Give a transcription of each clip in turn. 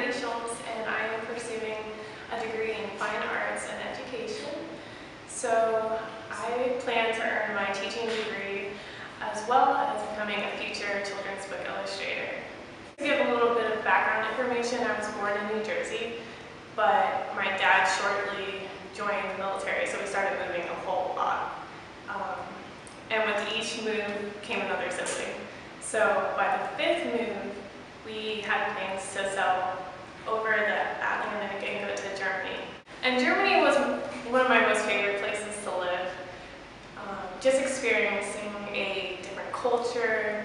Brittany Schultz, and I am pursuing a degree in fine arts and education. So I plan to earn my teaching degree as well as becoming a future children's book illustrator. To give a little bit of background information, I was born in New Jersey, but my dad shortly joined the military, so we started moving a whole lot. And with each move came another sibling. So by the 5th move, we had plans to sail over the Atlantic and go to Germany. And Germany was one of my most favorite places to live. Just experiencing a different culture,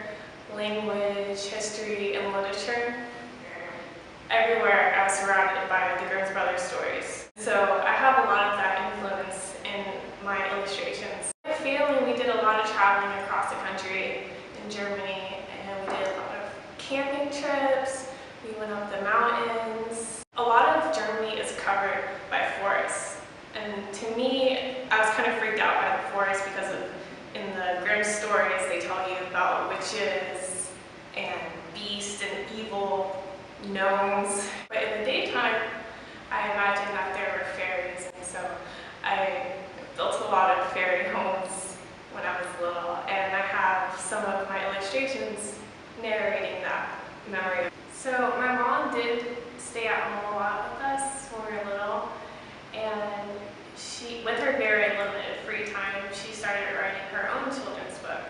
language, history, and literature. Everywhere I was surrounded by the Grimm brothers stories. So I have a lot of that influence in my illustrations. My family, we did a lot of traveling across the country in Germany, and we did a lot of camping trips. We went up the mountains. A lot of Germany is covered by forests. And to me, I was kind of freaked out by the forest because in the Grimm stories, they tell you about witches and beasts and evil gnomes. But in the daytime, I imagined that there were fairies, and so I built a lot of fairy homes when I was little, and I have some of my illustrations narrating that memory. So my mom did stay at home a lot with us when we were little, and with her very limited free time, she started writing her own children's book.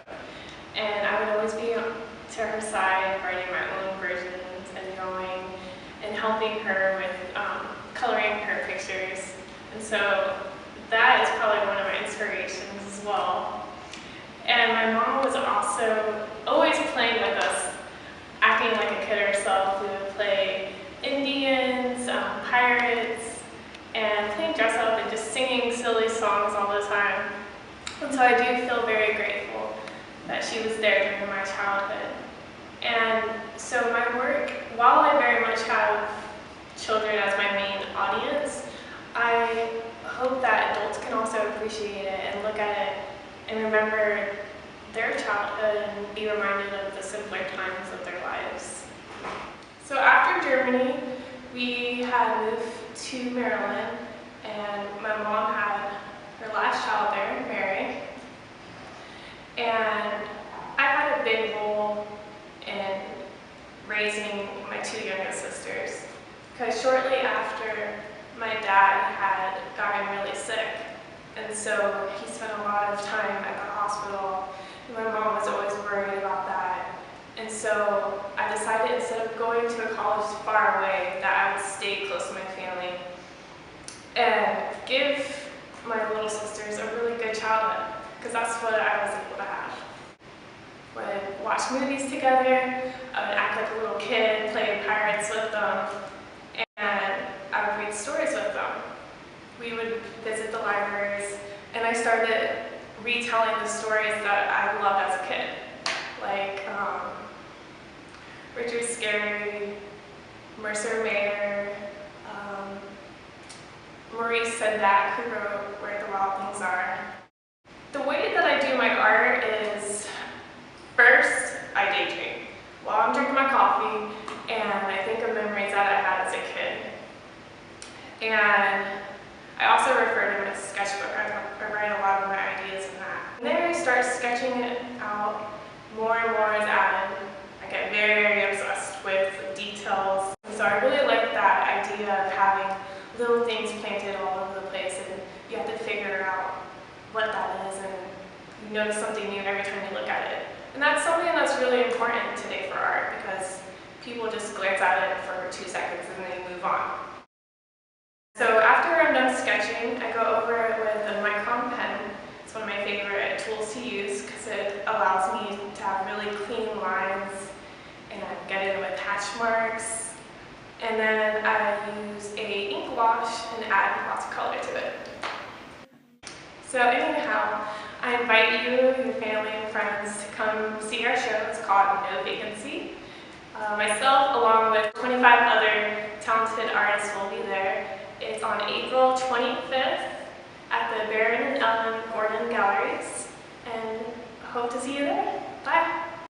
And I would always be to her side, writing my own versions and drawing and helping her with coloring her pictures. And so that is probably one of my inspirations as well. And my mom was also always playing with us, acting like a kid herself. We would play Indians, pirates, and playing dress up and just singing silly songs all the time. And so I do feel very grateful that she was there during my childhood. And so my work, while I very much have children as my main audience, I hope that adults can also appreciate it and look at it and remember their childhood and be reminded of the simpler times of their lives. So after Germany, we had moved to Maryland, and my mom had her last child there, Mary. And I had a big role in raising my 2 youngest sisters, because shortly after my dad had gotten really sick, and so he spent a lot of time at the hospital, and my mom was always worried about that. And so I decided, instead of going to a college far away, that I would stay close to my family and give my little sisters a really good childhood, because that's what I was able to have. Would watch movies together, I would act like a little kid, play pirates with them, and I would read stories with them. We would visit the libraries, and I started retelling the stories that I loved as a kid, like Richard Scarry, Mercer Mayer, Maurice Sendak, who wrote Where the Wild Things Are. The way that I do my art is, first, I daydream while I'm drinking my coffee, and I think of memories that I had as a kid. And I also refer to my sketchbook. I write a lot of my ideas in that. And then I start sketching it out. More and more is added. I get very, very obsessed with details. And so I really like that idea of having little things planted all over the place, and you have to figure out what that is, and you notice something new every time you look at it. And that's something that's really important today for art, because people just glance at it for 2 seconds and then move on. So after I'm done sketching, I go over it with a micron pen. It's one of my favorite tools to use because it allows me to have really clean lines and get in with hatch marks. And then I use a ink wash and add lots of color to it. So anyhow, I invite you, your family and friends, to come see our show. It's called No Vacancy. Myself, along with 25 other talented artists, will be there. It's on April 25th at the Baron and Ellen Gordon Galleries, and hope to see you there. Bye!